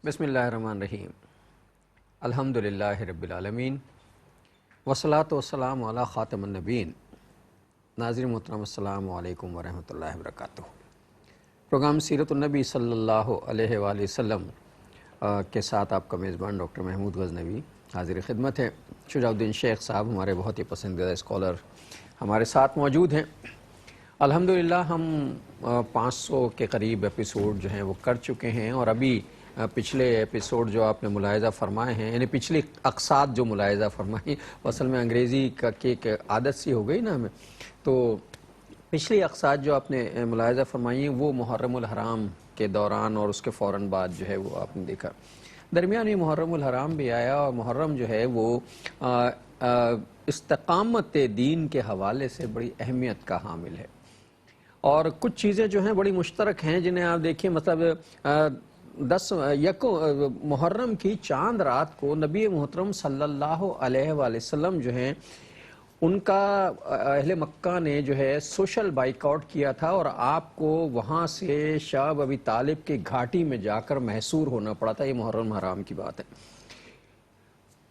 بسم اللہ الرحمن الرحیم الحمدللہ رب العالمین والصلاۃ والسلام علی خاتم النبیین. ناظرین محترم السلام علیکم ورحمۃ اللہ وبرکاتہ. پروگرام سیرت النبی صلی اللہ علیہ وآلہ وسلم کے ساتھ آپ کا میزبان ڈاکٹر محمود غزنوی حاضر خدمت ہے. شجاع الدین شیخ صاحب ہمارے بہت ہی پسندیدہ اسکالر ہمارے ساتھ موجود ہیں. الحمدللہ ہم 500 کے قریب ایپیسوڈ جو ہیں وہ کر چکے ہیں، اور ابھی پچھلے ایپیسوڈ جو آپ نے ملاحظہ فرمائے ہیں، یعنی پچھلی اقساط جو ملاحظہ فرمائی، اصل میں انگریزی کا ایک عادت سی ہو گئی نا ہمیں، تو پچھلی اقساط جو آپ نے ملاحظہ فرمائی ہیں وہ محرم الحرام کے دوران اور اس کے فوراً بعد جو ہے وہ آپ نے دیکھا. درمیان میں محرم الحرام بھی آیا، اور محرم جو ہے وہ استقامت دین کے حوالے سے بڑی اہمیت کا حامل ہے، اور کچھ چیزیں جو ہیں بڑی مشترک ہیں جنہیں آپ دیکھیں. مطلب 10 محرم کی چاند رات کو نبی محترم صلی اللہ علیہ وآلہ وسلم جو ہیں ان کا اہل مکہ نے جو ہے سوشل بائیکاٹ کیا تھا، اور آپ کو وہاں سے شاہ ابی طالب کے گھاٹی میں جا کر محصور ہونا پڑا تھا. یہ محرم حرام کی بات ہے.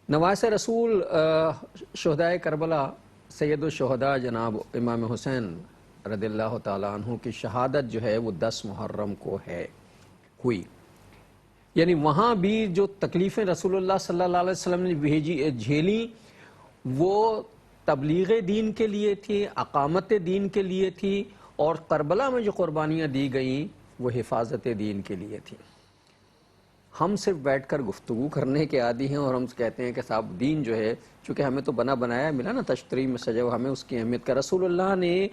نواز رسول شہدائے کربلا سید الشہداء جناب امام حسین رضی اللہ تعالیٰ عنہ کی شہادت جو ہے وہ 10 محرم کو ہوئی. یعنی وہاں بھی جو تکلیفیں رسول اللہ صلی اللہ علیہ وسلم نے جھیلی وہ تبلیغ دین کے لیے تھی، اقامت دین کے لیے تھی، اور کربلا میں جو قربانیاں دی گئیں وہ حفاظت دین کے لیے تھی. ہم صرف بیٹھ کر گفتگو کرنے کے عادی ہیں، اور ہم کہتے ہیں کہ صاحب دین جو ہے چونکہ ہمیں تو بنا بنایا ملا نا، تشتری میں سجا ہوا، ہمیں اس کی اہمیت کا. رسول اللہ نے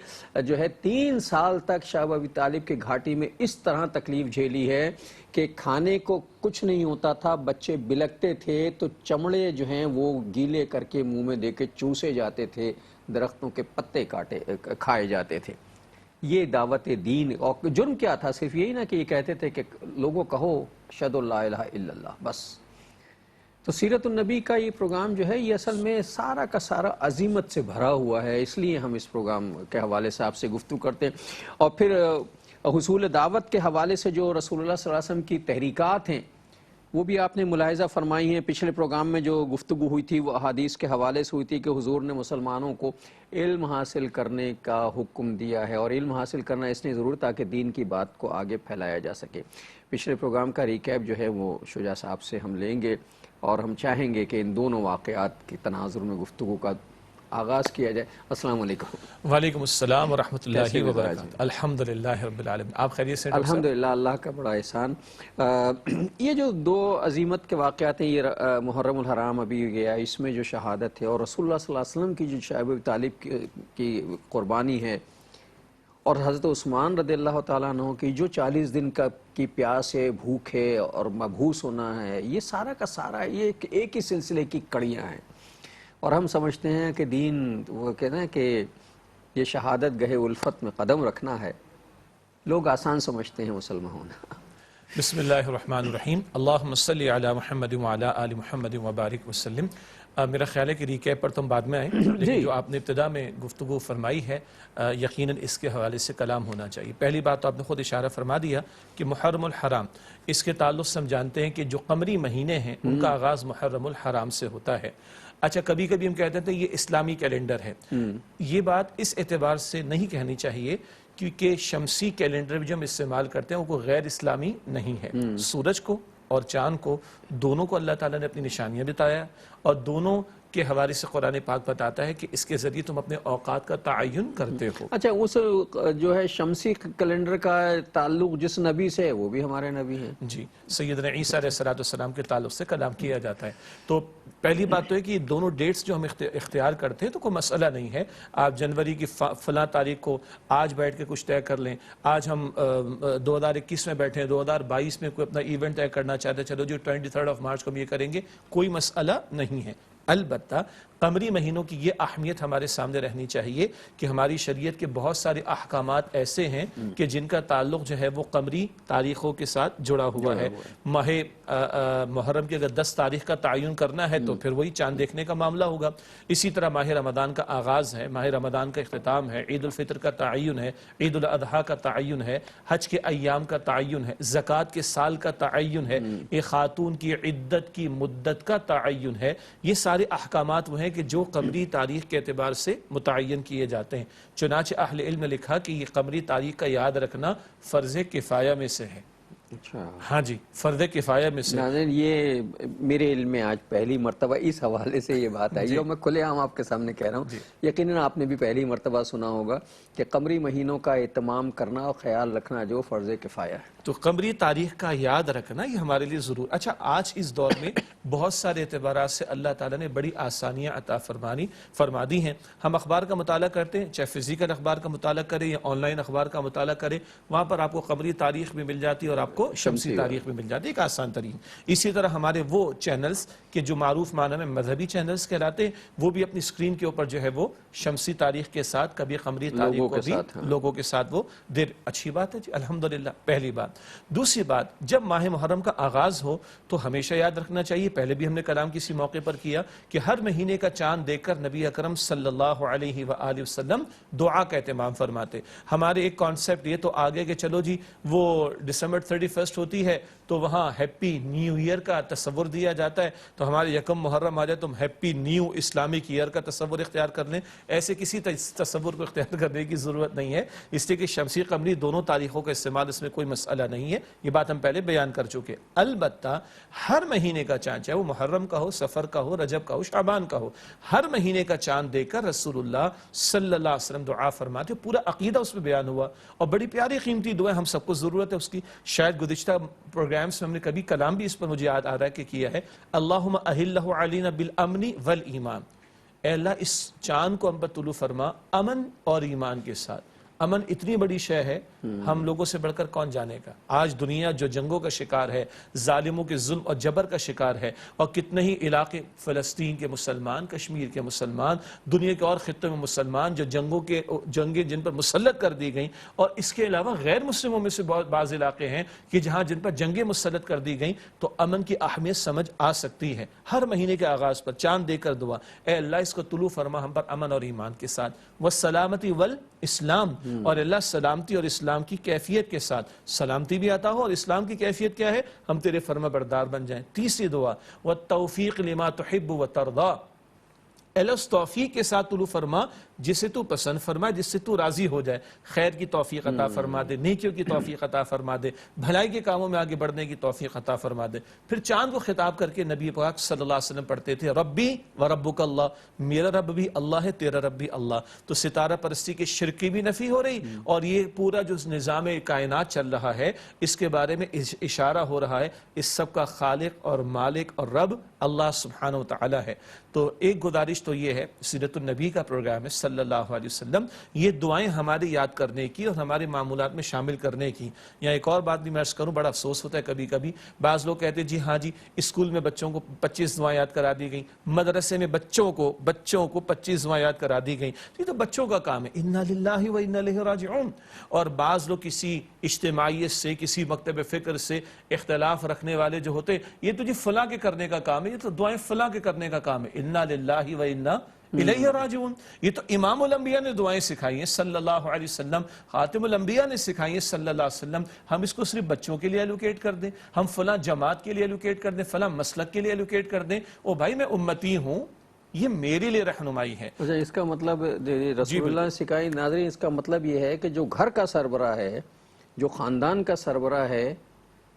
جو ہے 3 سال تک شاہ ابی طالب کے گھاٹی میں اس طرح تکلیف جھیلی ہے کہ کھانے کو کچھ نہیں ہوتا تھا، بچے بلکتے تھے تو چمڑے جو ہیں وہ گیلے کر کے منہ میں دے کے چوسے جاتے تھے، درختوں کے پتے کھائے جاتے تھے. یہ دعوت دین. اور جرم کیا تھا؟ صرف یہی نا کہ یہ کہتے تھے کہ لوگوں کہو اشہد ان لا الہ الا اللہ، بس. تو سیرت النبی کا یہ پروگرام جو ہے یہ اصل میں سارا کا سارا عظیمت سے بھرا ہوا ہے، اس لیے ہم اس پروگرام کے حوالے سے آپ سے گفتگو کرتے ہیں. اور پھر حصول دعوت کے حوالے سے جو رسول اللہ صلی اللہ علیہ وسلم کی تحریکات ہیں وہ بھی آپ نے ملاحظہ فرمائی ہیں. پچھلے پروگرام میں جو گفتگو ہوئی تھی وہ احادیث کے حوالے سے ہوئی تھی کہ حضور نے مسلمانوں کو علم حاصل کرنے کا حکم دیا ہے، اور علم حاصل کرنا اس لیے ضرور تاکہ دین کی بات کو آگے پھیلایا جا سکے. پچھلے پروگرام کا ریکیپ جو ہے وہ شجاع صاحب سے ہم لیں گے، اور ہم چاہیں گے کہ ان دونوں واقعات کی تناظر میں گفتگو کا آغاز کیا جائے. السلام علیکم. وعلیکم السلام ورحمۃ اللہ وبرکاتہ. الحمدللہ رب العالمین. آپ خیریت سے؟ الحمدللہ، اللہ کا بڑا احسان. یہ جو 2 عظیمت کے واقعات ہیں، یہ محرم الحرام ابھی گیا، اس میں جو شہادت ہے، اور رسول اللہ صلی اللہ علیہ وسلم کی جو شاہ ابی طالب کی قربانی ہے، اور حضرت عثمان رضی اللہ تعالیٰ عنہ کی جو 40 دن کی پیاس ہے، بھوک ہے اور مبعوث ہونا ہے، یہ سارا کا سارا یہ ایک ہی سلسلے کی کڑیاں ہیں. اور ہم سمجھتے ہیں کہ دین، وہ کہتے ہیں کہ یہ شہادت گہے الفت میں قدم رکھنا ہے. لوگ آسان سمجھتے ہیں مسلمان ہونا. بسم اللہ الرحمن الرحیم. اللہم صلی علی محمد وعلی آل محمد وبارک وسلم. میرا خیال ہے کہ ریکیپ پر تم بعد میں آئیں، لیکن جو آپ نے ابتدا میں گفتگو فرمائی ہے یقیناً اس کے حوالے سے کلام ہونا چاہیے. پہلی بات تو آپ نے خود اشارہ فرما دیا کہ محرم الحرام، اس کے تعلق سے ہم جانتے ہیں کہ جو قمری مہینے ہیں ان کا آغاز محرم الحرام سے ہوتا ہے. اچھا، کبھی کبھی ہم کہتے ہیں یہ اسلامی کیلنڈر ہے. یہ بات اس اعتبار سے نہیں کہنی چاہیے کیونکہ شمسی کیلنڈر بھی جو ہم استعمال کرتے ہیں وہ کوئی غیر اسلامی نہیں ہے. سورج کو اور چاند کو دونوں کو اللہ تعالیٰ نے اپنی نشانیاں بتایا، اور دونوں کے حوالے سے قرآن پاک بتاتا ہے کہ اس کے ذریعے تم اپنے اوقات کا تعین کرتے ہو. اچھا، اس جو ہے شمسی کیلنڈر کا تعلق جس نبی سے ہے وہ بھی ہمارے نبی ہیں. جی، سیدنا عیسیٰ علیہ السلام کے تعلق سے کلام کیا جاتا ہے. تو پہلی بات تو ہے کہ دونوں ڈیٹس جو ہم اختیار کرتے ہیں تو کوئی مسئلہ نہیں ہے. آپ جنوری کی فلاں تاریخ کو آج بیٹھ کے کچھ طے کر لیں. آج ہم 2021 میں بیٹھے ہیں، 2022 میں کوئی اپنا ایونٹ طے کرنا چاہتے ہیں، چلو جو 23 مارچ کو ہم یہ کریں گے، کوئی مسئلہ نہیں ہے. البتہ قمری مہینوں کی یہ اہمیت ہمارے سامنے رہنی چاہیے کہ ہماری شریعت کے بہت سارے احکامات ایسے ہیں کہ جن کا تعلق جو ہے وہ قمری تاریخوں کے ساتھ جڑا ہوا ہے. ماہ محرم کی اگر 10 تاریخ کا تعین کرنا ہے تو پھر وہی چاند دیکھنے کا معاملہ ہوگا. اسی طرح ماہ رمضان کا آغاز ہے, ماہ رمضان کا اختتام ہے, عید الفطر کا تعین ہے, عید الاضحیٰ کا تعین ہے, حج کے ایام کا تعین ہے, زکوٰۃ کے سال کا تعین ہے, ایک خاتون کی عدت کی مدت کا تعین ہے. یہ سارے احکامات وہ ہیں کہ جو قمری تاریخ کے اعتبار سے متعین کیے جاتے ہیں. چنانچہ اہل علم نے لکھا کہ یہ قمری تاریخ کا یاد رکھنا فرض کفایہ میں سے ہے. اچھا ہاں جی, فرض کفایہ میں سے. ناظرین یہ میرے علم میں آج پہلی مرتبہ اس حوالے سے یہ بات آئی اور میں کھلے عام آپ کے سامنے کہہ رہا ہوں. یقیناً آپ نے بھی پہلی مرتبہ سنا ہوگا کہ قمری مہینوں کا اہتمام کرنا اور خیال رکھنا جو فرض کفایہ ہے. تو قمری تاریخ کا یاد رکھنا یہ ہمارے لیے ضرور. اچھا, آج اس دور میں بہت سارے اعتبارات سے اللہ تعالیٰ نے بڑی آسانیاں عطا فرما دی ہیں. ہم اخبار کا مطالعہ کرتے ہیں, چاہے فزیکل اخبار کا مطالعہ کریں یا آن لائن اخبار کا مطالعہ کریں, وہاں پر آپ کو قمری تاریخ بھی مل جاتی ہے اور آپ کو شمسی تاریخ بھی مل جاتی ہے, ایک آسان ترین. اسی طرح ہمارے وہ چینلز کہ جو معروف معنی میں مذہبی چینلز کہلاتے ہیں, وہ بھی اپنی سکرین کے اوپر جو ہے وہ شمسی تاریخ کے ساتھ کبھی قمری تاریخ کو بھی لوگوں کے ساتھ وہ دیر. اچھی بات ہے جی, الحمدللہ. پہلی بات. دوسری بات, جب ماہ محرم کا آغاز ہو تو ہمیشہ یاد رکھنا چاہیے, پہلے بھی ہم نے کلام کسی موقع پر کیا, کہ ہر مہینے کا چاند دیکھ کر نبی اکرم صلی اللہ علیہ وآلہ وسلم دعا کا اہتمام فرماتے. ہمارے ایک کانسیپٹ یہ تو آگے کہ چلو جی وہ ڈسمبر 31 ہوتی ہے تو وہاں ہیپی نیو ایئر کا تصور دیا جاتا ہے, تو ہمارے یکم محرم آ جائے تو ہم ہیپی نیو اسلامک ایئر کا تصور اختیار کر لیں. ایسے کسی تصور کو اختیار کرنے کی ضرورت نہیں ہے, اس لیے کہ شمسی قمری دونوں تاریخوں کا استعمال اس میں کوئی مسئلہ نہیں ہے. یہ بات ہم پہلے بیان کر چکے. البتہ ہر مہینے کا چاند, چاہے وہ محرم کا ہو, سفر کا ہو, رجب کا ہو, شعبان کا ہو, ہر مہینے کا چاند دیکھ کر رسول اللہ صلی اللہ علیہ وسلم دعا فرماتے. پورا عقیدہ اس میں بیان ہوا اور بڑی پیاری قیمتی دعا, ہم سب کو ضرورت ہے اس کی. شاید گزشتہ پروگرامز میں ہم نے کبھی کلام بھی اس پر مجھے یاد آ رہا ہے کہ کیا ہے, اللہم اہلہ علینا بالامن والایمان. اے اللہ اس چاند کو ہم پر طلوع فرما امن اور ایمان کے ساتھ. امن اتنی بڑی شے ہے, ہم لوگوں سے بڑھ کر کون جانے کا. آج دنیا جو جنگوں کا شکار ہے, ظالموں کے ظلم اور جبر کا شکار ہے, اور کتنے ہی علاقے فلسطین کے مسلمان, کشمیر کے مسلمان, دنیا کے اور خطوں میں مسلمان جو جنگیں جن پر مسلط کر دی گئیں, اور اس کے علاوہ غیر مسلموں میں سے بعض علاقے ہیں کہ جہاں جن پر جنگیں مسلط کر دی گئیں, تو امن کی اہمیت سمجھ آ سکتی ہے. ہر مہینے کے آغاز پر چاند دے کر دعا, اے اللہ اس کو طلوع فرما ہم پر امن اور ایمان کے ساتھ, والسلامتی والاسلام, اور اللہ سلامتی اور اسلام کی کیفیت کے ساتھ, سلامتی بھی آتا ہو اور اسلام کی کیفیت کیا ہے, ہم تیرے فرما بردار بن جائیں. تیسری دعا, والتوفیق لما تحب وترضى, اللہ اس توفیق کے ساتھ طلوع فرما جسے تو پسند فرما, جس سے تو راضی ہو جائے. خیر کی توفیق عطا فرما دے, نیکیوں کی توفیق عطا فرما دے, بھلائی کے کاموں میں آگے بڑھنے کی توفیق عطا فرما دے. پھر چاند کو خطاب کر کے نبی پاک صلی اللہ علیہ وسلم پڑھتے تھے, ربی و ربک اللہ, میرا رب بھی اللہ ہے, تیرا رب بھی اللہ. تو ستارہ پرستی کے شرک کی بھی نفی ہو رہی, اور یہ پورا جو نظام کائنات چل رہا ہے اس کے بارے میں اشارہ ہو رہا ہے, اس سب کا خالق اور مالک اور رب اللہ سبحانہ و تعالی ہے. تو ایک گزارش تو یہ ہے, سیرت النبی کا پروگرام ہے صلی اللہ علیہ وسلم, یہ دعائیں ہمارے یاد کرنے کی اور ہمارے معمولات میں شامل کرنے کی. یا ایک اور بات بھی میں عرض کروں, بڑا افسوس ہوتا ہے کبھی کبھی, بعض لوگ کہتے ہیں جی ہاں جی اسکول میں بچوں کو 25 دعائیں یاد کرا دی گئیں, مدرسے میں بچوں کو 25 دعائیں یاد کرا دی گئیں. یہ تو بچوں کا کام ہے, انا للہ و انا الیہ راجعون. اور بعض لوگ کسی اجتماعیت سے, کسی مکتب فکر سے اختلاف رکھنے والے جو ہوتے, یہ تو جی فلاں کے کرنے کا کام ہے, یہ تو دعائیں فلاں کے کرنے کا کام ہے. انا للہ و انا الیہ راجعون. یہ تو امام الانبیاء نے دعائیں سکھائی ہیں صلی اللہ علیہ وسلم, خاتم الانبیاء نے سکھائی ہیں صلی اللہ علیہ وسلم. ہم اس کو صرف بچوں کے لیے الوکیٹ کر دیں, ہم فلاں جماعت کے لیے الوکیٹ کر دیں, فلاں مسلک کے لیے الوکیٹ کر دیں, او بھائی میں امتی ہوں, یہ میرے لیے رہنمائی ہے. اچھا, اس کا مطلب رسول اللہ نے سکھائی. ناظرین اس کا مطلب یہ ہے کہ جو گھر کا سربراہ ہے, جو خاندان کا سربراہ ہے,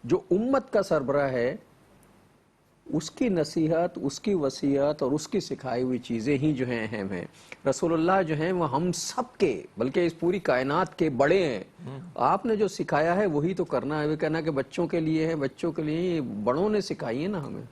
جو امت کا سربراہ ہے, اس کی نصیحت, اس کی وصیت اور اس کی سکھائی ہوئی چیزیں ہی جو ہیں اہم ہیں. رسول اللہ جو ہیں وہ ہم سب کے, بلکہ اس پوری کائنات کے بڑے ہیں. آپ نے جو سکھایا ہے وہی تو کرنا ہے. وہ کہنا کہ بچوں کے لیے ہے, بچوں کے لیے بڑوں نے سکھائی ہے نا ہمیں.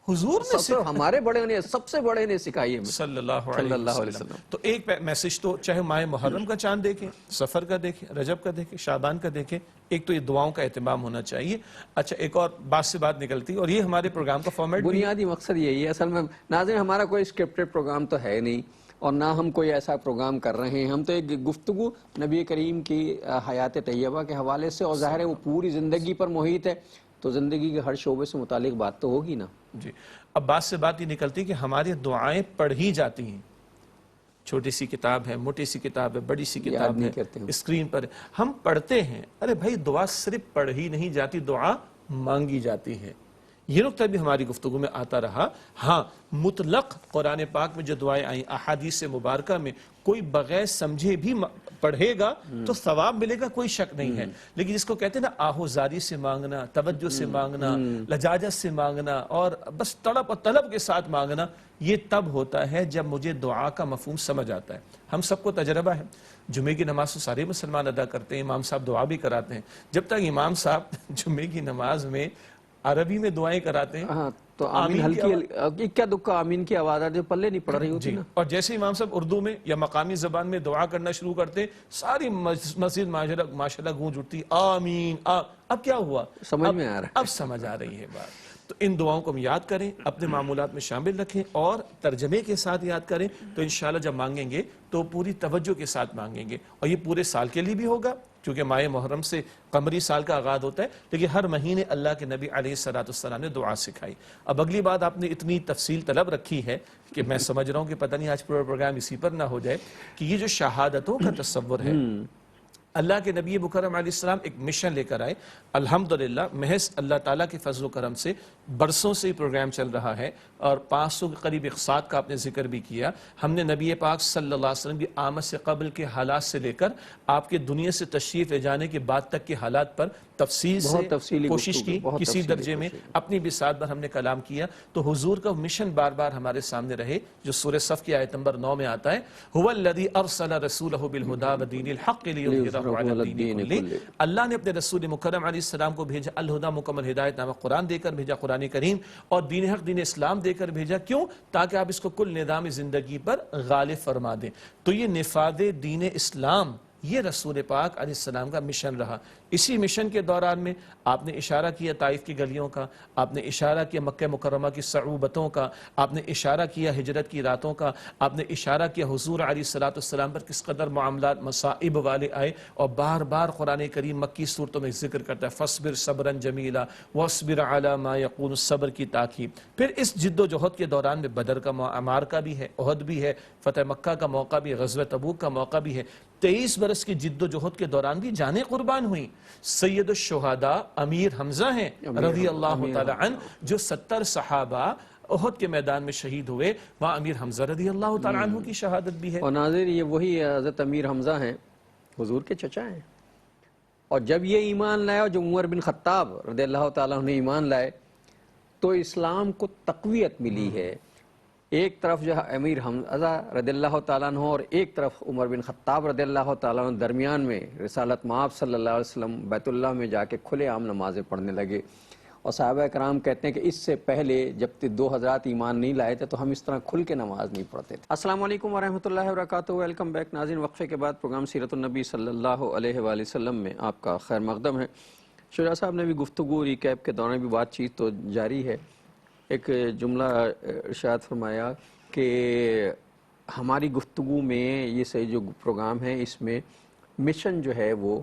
حضور نے ہمارے بڑے نے سب سے بڑے نے سکھائی ہے صلی اللہ علیہ وسلم. تو ایک میسج تو چاہے ماہ محرم کا چاند دیکھیں، سفر کا دیکھیں، رجب کا دیکھیں، شعبان کا دیکھیں، ایک تو یہ دعاؤں کا اہتمام ہونا چاہیے. اچھا ایک اور بات سے بات نکلتی اور یہ ہمارے پروگرام کا فارمیٹ بنیادی مقصد یہی ہے. اصل میں ناظرین ہمارا کوئی اسکرپٹڈ پروگرام تو ہے نہیں اور نہ ہم کوئی ایسا پروگرام کر رہے ہیں. ہم تو ایک گفتگو نبی کریم کی حیات طیبہ کے حوالے سے، اور ظاہر ہے وہ پوری زندگی پر محیط ہے تو زندگی کے ہر شعبے سے متعلق بات تو ہوگی نا. جی اب بات سے بات یہ نکلتی کہ ہماری دعائیں پڑھی جاتی ہیں. چھوٹی سی کتاب ہے، موٹی سی کتاب ہے، بڑی سی کتاب ہے، اسکرین پر ہم پڑھتے ہیں. ارے بھائی دعا صرف پڑھی نہیں جاتی، دعا مانگی جاتی ہے. یہ نقطہ بھی ہماری گفتگو میں آتا رہا. ہاں مطلق قرآن پاک میں جو دعائیں آئیں، احادیث مبارکہ میں کوئی بغیر سمجھے بھی پڑھے گا تو ثواب ملے گا، کوئی شک نہیں ہے. لیکن جس کو کہتے ہیں نا آہوزاری سے مانگنا، توجہ سے مانگنا، لجاجت سے مانگنا اور بس تڑپ اور طلب کے ساتھ مانگنا، یہ تب ہوتا ہے جب مجھے دعا کا مفہوم سمجھ آتا ہے. ہم سب کو تجربہ ہے، جمعے کی نماز تو سارے مسلمان ادا کرتے ہیں، امام صاحب دعا بھی کراتے ہیں. جب تک امام صاحب جمعے کی نماز میں عربی میں دعائیں کراتے ہیں تو آمین ہلکی کیا دکھا آمین کی آواز آتی ہے، پلے نہیں پڑ رہی ہوتی نا. اور جیسے امام صاحب اردو میں یا مقامی زبان میں دعا کرنا شروع کرتے، ساری مسجد ماشاءاللہ گونج اٹھتی، آمین. اب کیا ہوا؟ سمجھ میں آ رہا ہے، اب سمجھ آ رہی ہے بات. تو ان دعاؤں کو ہم یاد کریں، اپنے معمولات میں شامل رکھیں اور ترجمے کے ساتھ یاد کریں تو انشاءاللہ جب مانگیں گے تو پوری توجہ کے ساتھ مانگیں گے. اور یہ پورے سال کے لیے بھی ہوگا کیونکہ ماہ محرم سے قمری سال کا آغاز ہوتا ہے، لیکن ہر مہینے اللہ کے نبی علیہ السلام نے دعا سکھائی. اب اگلی بات آپ نے اتنی تفصیل طلب رکھی ہے کہ میں سمجھ رہا ہوں کہ پتہ نہیں آج پورا پروگرام اسی پر نہ ہو جائے کہ یہ جو شہادتوں کا تصور ہے، اللہ کے نبی مکرم علیہ السلام ایک مشن لے کر آئے. الحمدللہ محض اللہ تعالیٰ کے فضل و کرم سے برسوں سے یہ پروگرام چل رہا ہے اور 500 کے قریب اقساط کا آپ نے ذکر بھی کیا. ہم نے نبی پاک صلی اللہ علیہ وسلم کی آمد سے قبل کے حالات سے لے کر آپ کے دنیا سے تشریف لے جانے کے بعد تک کے حالات پر تفصیل سے کوشش کی. کسی درجے میں اپنی بساط پر ہم نے کلام کیا تو حضور کا مشن بار بار ہمارے سامنے رہے جو سورہ صف کی آیت نمبر 9 میں آتا ہے، هو الذی ارسل رسولہ بالہدی ودین الحق لیظہرہ علی الدین کلہ. اللہ نے اپنے رسول مکرم علیہ السلام کو بھیجا الہدی مکمل ہدایت نامہ قرآن دے کر بھیجا، قرآن کریم، اور دین حق دین اسلام دے کر بھیجا. کیوں؟ تاکہ آپ اس کو کل نظام زندگی پر غالب فرما دیں. تو یہ نفاذ دین اسلام یہ رسول پاک علیہ السلام کا مشن رہا. اسی مشن کے دوران میں آپ نے اشارہ کیا طائف کی گلیوں کا، آپ نے اشارہ کیا مکہ مکرمہ کی صعوبتوں کا، آپ نے اشارہ کیا ہجرت کی راتوں کا، آپ نے اشارہ کیا حضور علیہ السلام پر کس قدر معاملات مصائب والے آئے. اور بار بار قرآن کریم مکی صورتوں میں ذکر کرتا ہے فاصبر صبرا جمیلا واصبر علی ما یقول، صبر کی تاکید. پھر اس جد و جہد کے دوران میں بدر کا معرکہ بھی ہے، احد بھی ہے، فتح مکہ کا موقع بھی ہے، غزوہ تبوک کا موقع بھی ہے. 23 برس کی جد و جہد کے دوران بھی جانیں قربان ہوئیں. سید الشہداء امیر حمزہ ہیں رضی اللہ تعالی عنہ، جو 70 صحابہ احد کے میدان میں شہید ہوئے، وہاں امیر حمزہ رضی اللہ تعالی عنہ کی شہادت بھی ہے. اور ناظر یہ وہی حضرت امیر حمزہ ہیں، حضور کے چچا ہیں. اور جب یہ ایمان لائے اور جب عمر بن خطاب رضی اللہ تعالیٰ عنہ ایمان لائے تو اسلام کو تقویت ملی ہے. ایک طرف جو امیر حمزہ رضی اللہ تعالیٰ عنہ اور ایک طرف عمر بن خطاب رضی اللہ تعالیٰ عنہ، درمیان میں رسالت مآب صلی اللہ علیہ وسلم بیت اللہ میں جا کے کھلے عام نمازیں پڑھنے لگے. اور صحابہ کرام کہتے ہیں کہ اس سے پہلے جب 2 حضرات ایمان نہیں لائے تھے تو ہم اس طرح کھل کے نماز نہیں پڑھتے تھے. السلام علیکم ورحمۃ اللہ وبرکاتہ. ویلکم بیک ناظرین. وقفے کے بعد پروگرام سیرت النبی صلی اللہ علیہ وآلہ وسلم میں آپ کا خیر مقدم ہے. شجاع صاحب نے بھی گفتگو ریکیپ کے دوران بھی بات چیت تو جاری ہے. ایک جملہ ارشاد فرمایا کہ ہماری گفتگو میں یہ صحیح جو پروگرام ہے اس میں مشن جو ہے وہ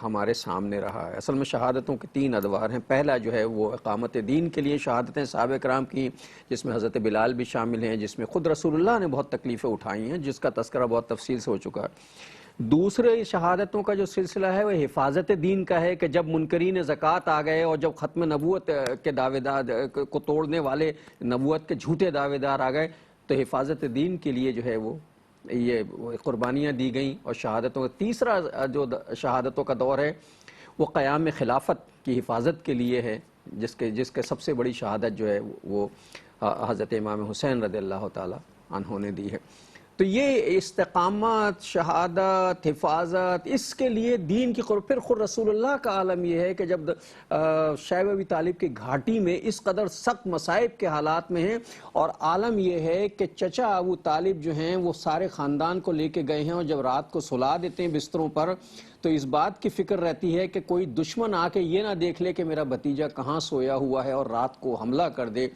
ہمارے سامنے رہا ہے. اصل میں شہادتوں کے 3 ادوار ہیں. پہلا جو ہے وہ اقامت دین کے لیے شہادتیں صحابہ کرام کی، جس میں حضرت بلال بھی شامل ہیں، جس میں خود رسول اللہ نے بہت تکلیفیں اٹھائی ہیں، جس کا تذکرہ بہت تفصیل سے ہو چکا ہے. دوسرے شہادتوں کا جو سلسلہ ہے وہ حفاظت دین کا ہے کہ جب منکرین زکوٰۃ آ گئے اور جب ختم نبوت کے دعوے دار کو توڑنے والے نبوت کے جھوٹے دعوے دار آ گئے تو حفاظت دین کے لیے جو ہے وہ یہ قربانیاں دی گئیں. اور شہادتوں کا تیسرا جو شہادتوں کا دور ہے وہ قیام خلافت کی حفاظت کے لیے ہے، جس کے سب سے بڑی شہادت جو ہے وہ حضرت امام حسین رضی اللہ تعالی عنہ نے دی ہے. تو یہ استقامت، شہادت، حفاظت، اس کے لیے دین کی قرب. پھر خود رسول اللہ کا عالم یہ ہے کہ جب شعیب ابی طالب کی گھاٹی میں اس قدر سخت مصائب کے حالات میں ہیں، اور عالم یہ ہے کہ چچا ابو طالب جو ہیں وہ سارے خاندان کو لے کے گئے ہیں، اور جب رات کو سلا دیتے ہیں بستروں پر تو اس بات کی فکر رہتی ہے کہ کوئی دشمن آ کے یہ نہ دیکھ لے کہ میرا بھتیجا کہاں سویا ہوا ہے اور رات کو حملہ کر دے.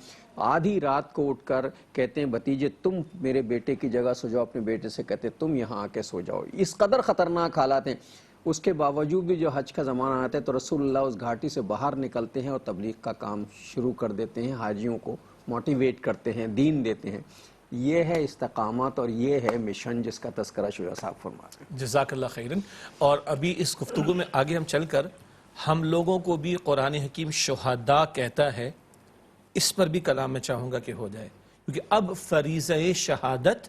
آدھی رات کو اٹھ کر کہتے ہیں بھتیجے تم میرے بیٹے کی جگہ سو جاؤ، اپنے بیٹے سے کہتے ہیں تم یہاں آ کے سو جاؤ. اس قدر خطرناک حالات ہیں. اس کے باوجود بھی جو حج کا زمانہ آتا ہے تو رسول اللہ اس گھاٹی سے باہر نکلتے ہیں اور تبلیغ کا کام شروع کر دیتے ہیں، حاجیوں کو موٹیویٹ کرتے ہیں، دین دیتے ہیں. یہ ہے استقامت اور یہ ہے مشن جس کا تذکرہ شیخ صاحب فرماتے ہیں. جزاک اللہ خیرن. اور ابھی اس گفتگو میں آگے ہم چل کر ہم لوگوں کو بھی قرآن حکیم شہداء کہتا ہے، اس پر بھی کلام میں چاہوں گا کہ ہو جائے، کیونکہ اب فریضہ شہادت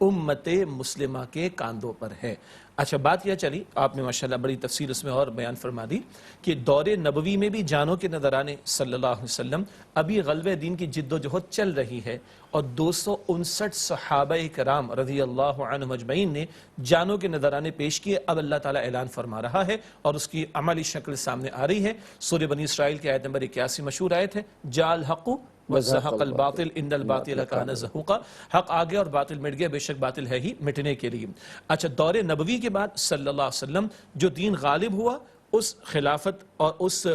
امت مسلمہ کے کاندھوں پر ہے. اچھا بات یہ چلی، آپ نے ماشاءاللہ بڑی تفصیل اس میں اور بیان فرما دی کہ دور نبوی میں بھی جانوں کے نذرانے صلی اللہ علیہ وسلم، ابھی غلبہ دین کی جد و جہد چل رہی ہے، اور 259 صحابہ کرام رضی اللہ عنہم اجمعین نے جانوں کے نذرانے پیش کیے. اب اللہ تعالیٰ اعلان فرما رہا ہے اور اس کی عملی شکل سامنے آ رہی ہے. سورہ بنی اسرائیل کی آیت نمبر 81 مشہور آیت ہے، جاء الحق وزہق الباطل ان الباطل کان زہوقا. حق آ گیا اور باطل مٹ گیا، بے شک باطل ہے ہی مٹنے کے لیے. اچھا دور نبوی کے بعد صلی اللہ علیہ وسلم جو دین غالب ہوا، اس خلافت اور اس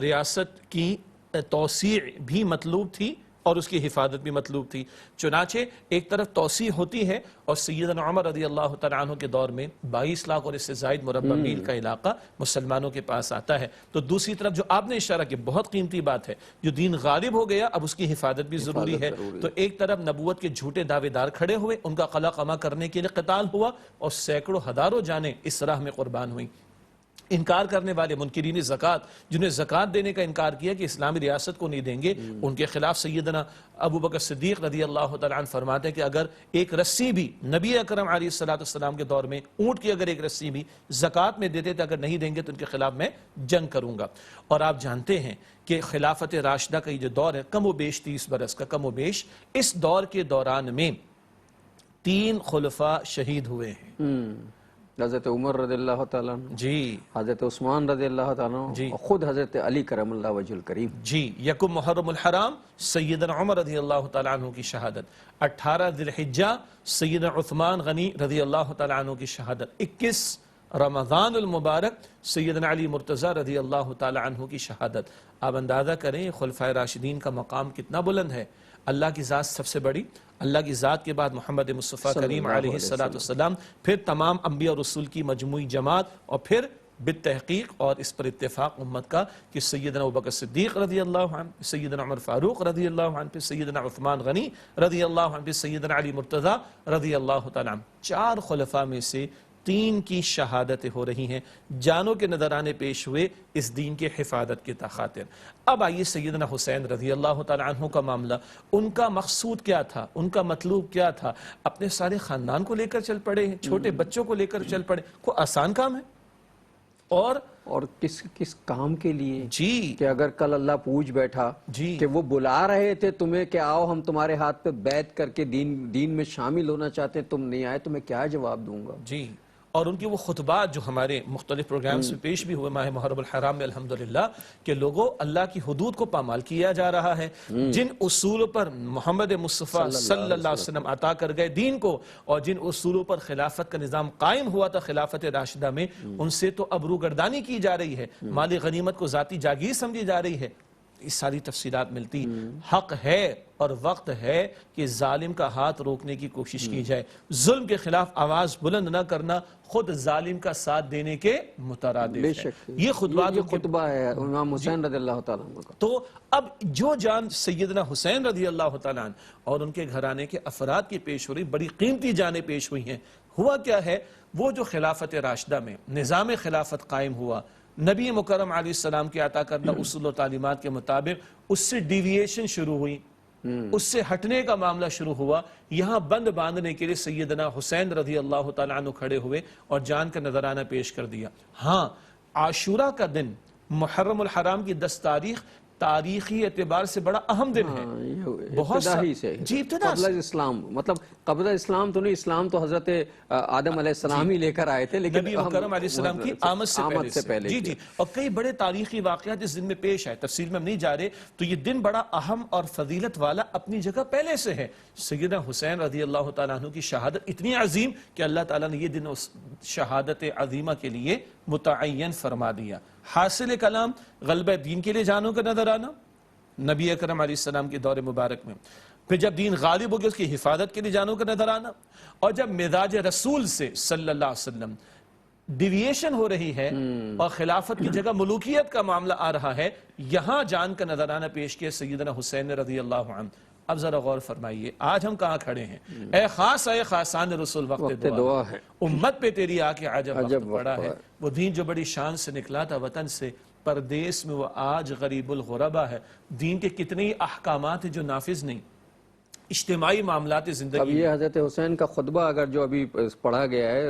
ریاست کی توسیع بھی مطلوب تھی اور اس کی حفاظت بھی مطلوب تھی. چنانچہ ایک طرف توسیع ہوتی ہے اور سیدنا عمر رضی اللہ تعالیٰ عنہ کے دور میں 22 لاکھ اور اس سے زائد مربع میل کا علاقہ مسلمانوں کے پاس آتا ہے. تو دوسری طرف جو آپ نے اشارہ کیا، بہت قیمتی بات ہے، جو دین غالب ہو گیا اب اس کی حفاظت بھی ضروری ہے. تو ایک طرف نبوت کے جھوٹے دعوے دار کھڑے ہوئے، ان کا قلع قمع کرنے کے لیے قتال ہوا اور سینکڑوں ہزاروں جانیں اس راہ میں قربان ہوئیں. انکار کرنے والے منکرین زکوٰۃ، جنہیں زکوٰۃ دینے کا انکار کیا کہ اسلامی ریاست کو نہیں دیں گے، ان کے خلاف سیدنا ابو بکر صدیق رضی اللہ تعالیٰ عنہ فرماتے ہیں کہ اگر ایک رسی بھی نبی اکرم علیہ السلام کے دور میں اونٹ کی اگر ایک رسی بھی زکوٰۃ میں دیتے تھے، اگر نہیں دیں گے تو ان کے خلاف میں جنگ کروں گا. اور آپ جانتے ہیں کہ خلافت راشدہ کا یہ جو دور ہے کم و بیش 30 برس کا، کم و بیش اس دور کے دوران میں 3 خلفاء شہید ہوئے ہیں. حضرت عمر رضی اللہ تعالیٰ عنہ، جی حضرت عثمان رضی اللہ تعالیٰ عنہ، جی، اور خود حضرت علی کرم اللہ وجہ الکریم. جی یکم محرم الحرام سیدنا عمر رضی اللہ تعالیٰ عنہ کی شہادت، 18 ذی الحجہ سیدنا عثمان غنی رضی اللہ تعالیٰ عنہ کی شہادت، 21 رمضان المبارک سیدنا علی مرتضی رضی اللہ تعالیٰ عنہ کی شہادت. آپ اندازہ کریں خلفائے راشدین کا مقام کتنا بلند ہے. اللہ کی ذات سب سے بڑی، اللہ کی ذات کے بعد محمد مصطفیٰ کریم علیہ السلام، پھر تمام انبیاء اور رسول کی مجموعی جماعت، اور پھر بالتحقیق اور اس پر اتفاق امت کا کہ سیدنا ابوبکر صدیق رضی اللہ عنہ، سیدنا عمر فاروق رضی اللہ عنہ، پھر سیدنا عثمان غنی رضی اللہ عنہ، پھر سیدنا علی مرتضی رضی اللہ تعالیٰ عنہ. 4 خلفاء میں سے 3 کی شہادتیں ہو رہی ہیں، جانوں کے نذرانے پیش ہوئے اس دین کے حفاظت کے خاطر. اب آئیے سیدنا حسین رضی اللہ تعالیٰ عنہ کا معاملہ، ان کا مقصود کیا تھا، ان کا مطلوب کیا تھا؟ اپنے سارے خاندان کو لے کر چل پڑے ہیں، چھوٹے بچوں کو لے کر چل پڑے. کوئی آسان کام ہے؟ اور کس کام کے لیے؟ جی کہ اگر کل اللہ پوچھ بیٹھا جی کہ وہ بلا رہے تھے تمہیں کہ آؤ ہم تمہارے ہاتھ پہ بیعت کر کے دین میں شامل ہونا چاہتے ہیں، تم نہیں آئے، تو میں کیا جواب دوں گا؟ جی. اور ان کے وہ خطبات جو ہمارے مختلف پروگرامز میں پیش بھی ہوئے ماہ محرم الحرام میں الحمدللہ، کہ لوگوں اللہ کی حدود کو پامال کیا جا رہا ہے. جن اصولوں پر محمد مصطفیٰ صلی اللہ علیہ وسلم عطا کر گئے دین کو، اور جن اصولوں پر خلافت کا نظام قائم ہوا تھا خلافت راشدہ میں، ان سے تو اب روگردانی کی جا رہی ہے، مال غنیمت کو ذاتی جاگیر سمجھی جا رہی ہے. اس ساری تفصیلات ملتی. حق ہے اور وقت ہے کہ ظالم کا ہاتھ روکنے کی کوشش کی جائے. ظلم کے خلاف آواز بلند نہ کرنا خود ظالم کا ساتھ دینے کے مترادف ہے. یہ خطبہ ہے امام حسین رضی اللہ تعالیٰ عنہ کا. تو اب جو جان سیدنا حسین رضی اللہ تعالیٰ عنہ اور ان کے گھرانے کے افراد کی پیش ہو رہی، بڑی قیمتی جانیں پیش ہوئی ہیں. ہوا کیا ہے، وہ جو خلافت راشدہ میں نظام خلافت قائم ہوا، نبی مکرم علیہ السلام کے عطا کردہ اصول و تعلیمات کے مطابق اس سے ڈیویشن شروع ہوئی، اس سے ہٹنے کا معاملہ شروع ہوا. یہاں بند باندھنے کے لیے سیدنا حسین رضی اللہ تعالیٰ عنہ کھڑے ہوئے اور جان کا نذرانہ پیش کر دیا. ہاں عاشورہ کا دن محرم الحرام کی 10 تاریخ تاریخی اعتبار سے بڑا اہم دن ہے. بہت ابتدا ہی سے جی ابتدا قبل اسلام، مطلب قبل اسلام تو نہیں، اسلام تو حضرت آدم علیہ السلام ہی لے کر آئے تھے، لیکن نبی مکرم علیہ السلام کی آمد سے پہلے جی جی. اور کئی بڑے تاریخی واقعات اس دن میں پیش آئے، تفصیل میں ہم نہیں جا رہے. تو یہ دن بڑا اہم اور فضیلت والا اپنی جگہ پہلے سے ہے. سیدنا حسین رضی اللہ تعالیٰ عنہ کی شہادت اتنی عظیم کہ اللہ تعالیٰ نے یہ دن اس شہادت عظیمہ کے لیے متعین فرما دیا. حاصل کلام غلبہ دین کے لیے جانوں کا نظر آنا نبی اکرم علیہ السلام کے دور مبارک میں. پھر جب دین غالب ہو گیا اس کی حفاظت کے لیے جانوں کا نظر آنا. اور جب مزاج رسول سے صلی اللہ علیہ وسلم ڈیویشن ہو رہی ہے اور خلافت کی جگہ ملوکیت کا معاملہ آ رہا ہے، یہاں جان کا نظرانہ پیش کیا سیدنا حسین رضی اللہ عنہ. اب ذرا غور فرمائیے آج ہم کہاں کھڑے ہیں. اے خاصان رسول وقت دعا ہے، امت پہ تیری آ کے عجب وقت پڑا ہے. وہ دین جو بڑی شان سے نکلا تھا وطن سے، پردیس میں وہ آج غریب الغربا ہے. دین کے کتنے ہی احکامات ہیں جو نافذ نہیں، اجتماعی معاملات زندگی. اب یہ حضرت حسین کا خطبہ اگر جو ابھی پڑھا گیا ہے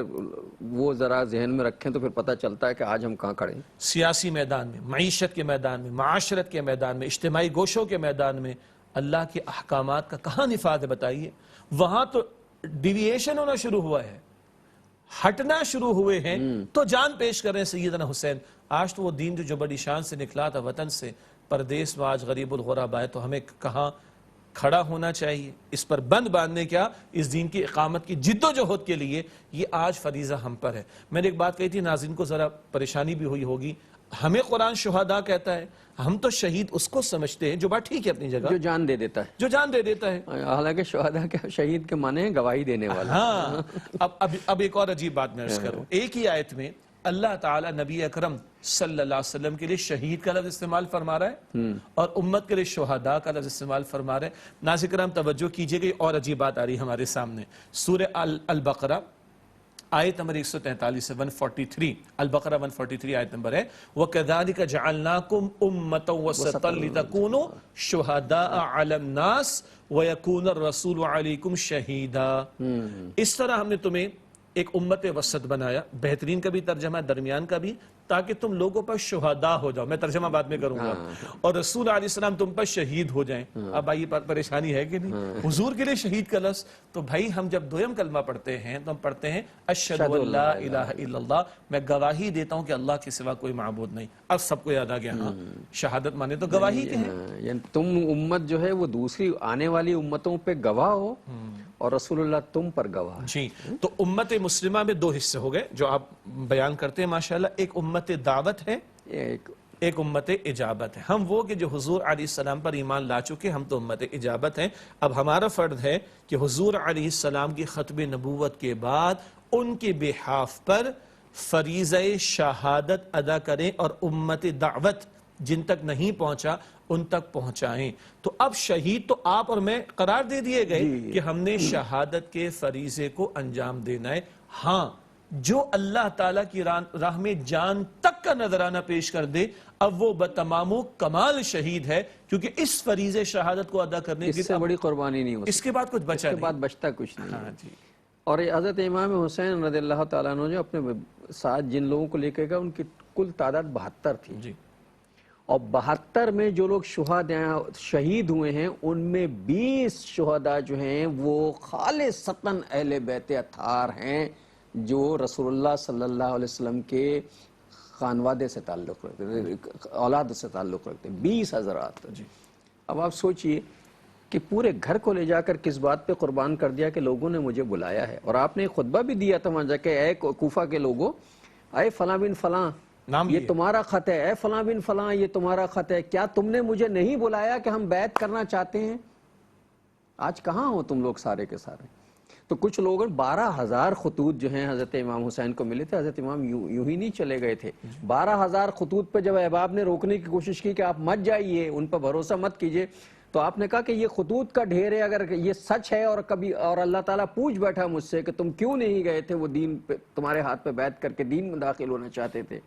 وہ ذرا ذہن میں رکھیں تو پھر پتہ چلتا ہے کہ آج ہم کہاں کھڑے ہیں. سیاسی میدان میں، معیشت کے میدان میں، معاشرت کے میدان میں، اجتماعی گوشوں کے میدان میں اللہ کے احکامات کا کہاں نفاذ ہے بتائیے. وہاں تو ڈیویشن ہونا شروع ہوا ہے، ہٹنا شروع ہوئے ہیں تو جان پیش کر رہے ہیں سیدنا حسین. آج تو وہ دین جو بڑی شان سے نکلا تھا وطن سے، پردیس میں آج غریب الغربا ہے. تو ہمیں کہاں کھڑا ہونا چاہیے، اس پر بند باندھنے کیا، اس دین کی اقامت کی جد و جہد کے لیے یہ آج فریضہ ہم پر ہے. میں نے ایک بات کہی تھی، ناظرین کو ذرا پریشانی بھی ہوئی ہوگی. ہمیں قرآن شہداء کہتا ہے، ہم تو شہید اس کو سمجھتے ہیں جو بات ٹھیک ہے اپنی جگہ، جو جان دے دیتا ہے، جو جان دے دیتا ہے. حالانکہ شہداء کے شہید کے معنی ہیں گواہی دینے والا. ہاں اب ایک اور عجیب بات میں عرض کروں. ایک ہی آیت میں اللہ تعالیٰ نبی اکرم صلی اللہ علیہ وسلم کے لیے شہید کا لفظ استعمال فرما رہا ہے اور امت کے لیے شہداء کا لفظ استعمال فرما رہا ہے. ناظرین کرام توجہ کیجئے گا، اور عجیب بات آ رہی ہے ہمارے سامنے. سورہ البقرہ آیت نمبر 143 سے 143، البقرہ 143 آیت نمبر ہے. وَكَذَلِكَ جَعَلْنَاكُمْ أُمَّةً وَسَطًا لِتَكُونُوا شُهَدَاءَ عَلَى النَّاسِ وَيَكُونَ الرَّسُولُ عَلَيْكُمْ شَهِيدًا. اس طرح ہم نے تمہیں ایک امت وسط بنایا، بہترین کا بھی ترجمہ ہے، درمیان کا بھی، تاکہ تم لوگوں پر شہداء ہو جاؤ. میں ترجمہ بعد میں کروں گا. اور رسول علیہ السلام تم پر شہید ہو جائیں. اب آئیے پریشانی ہے کہ نہیں، حضور کے لیے شہید کا لفظ. تو بھائی ہم جب دویم کلمہ پڑھتے ہیں تو ہم پڑھتے ہیں اشہد ان لا الہ الا اللہ، میں گواہی دیتا ہوں کہ اللہ کے سوا کوئی معبود نہیں. اب سب کو یاد آ گیا، ہاں شہادت مانے تو گواہی کے ہیں. یعنی تم امت جو ہے وہ دوسری آنے والی امتوں پہ گواہ ہو اور رسول اللہ تم پر گواہ. جی تو امت مسلمہ میں دو حصے ہو گئے جو آپ بیان کرتے ہیں ماشاءاللہ. ایک امت دعوت ہے، ایک امت اجابت ہے. ہم وہ کہ جو حضور علیہ السلام پر ایمان لا چکے، ہم تو امت اجابت ہیں. اب ہمارا فرض ہے کہ حضور علیہ السلام کی ختم نبوت کے بعد ان کے بحاف پر فریضہ شہادت ادا کریں اور امت دعوت جن تک نہیں پہنچا ان تک پہنچائیں. تو اب شہید تو آپ اور میں قرار دے دیے گئے کہ ہم نے شہادت کے فریضے کو انجام دینا ہے. ہاں جو اللہ تعالیٰ کی راہ میں جان تک کا نذرانہ پیش کر دے اب وہ بتمام و کمال شہید ہے، کیونکہ اس فریضے شہادت کو ادا کرنے اس سے بڑی قربانی نہیں ہو اس کے بعد کچھ بچا اس کے بعد بچتا کچھ نہیں. اور حضرت امام حسین رضی اللہ تعالیٰ عنہ جو اپنے ساتھ جن لوگوں کو لے کے گئے ان کی کل تعداد 72 تھی. جی. اور 72 میں جو لوگ شہید ہوئے ہیں ان میں 20 شہداء جو ہیں وہ خالصتاً اہل بیت اطہار ہیں، جو رسول اللہ صلی اللہ علیہ وسلم کے خانوادے سے تعلق رکھتے، اولاد سے تعلق رکھتے، 20 حضرات. اب آپ سوچئے کہ پورے گھر کو لے جا کر کس بات پہ قربان کر دیا کہ لوگوں نے مجھے بلایا ہے. اور آپ نے خطبہ بھی دیا تھا وہاں جا کے، اے کوفہ کے لوگوں، اے فلاں بن فلاں یہ تمہارا خط ہے، اے فلاں بن فلاں یہ تمہارا خط ہے، کیا تم نے مجھے نہیں بلایا کہ ہم بیعت کرنا چاہتے ہیں؟ آج کہاں ہو تم لوگ سارے کے سارے؟ تو کچھ لوگوں 12,000 خطوط جو ہیں حضرت امام حسین کو ملے تھے. حضرت امام یوں ہی نہیں چلے گئے تھے. 12,000 خطوط پہ جب احباب نے روکنے کی کوشش کی کہ آپ مت جائیے، ان پر بھروسہ مت کیجئے، تو آپ نے کہا کہ یہ خطوط کا ڈھیر ہے، اگر یہ سچ ہے اور اللہ تعالیٰ پوچھ بیٹھا مجھ سے کہ تم کیوں نہیں گئے تھے، وہ دین پہ تمہارے ہاتھ پہ بیعت کر کے دین میں داخل ہونا چاہتے تھے،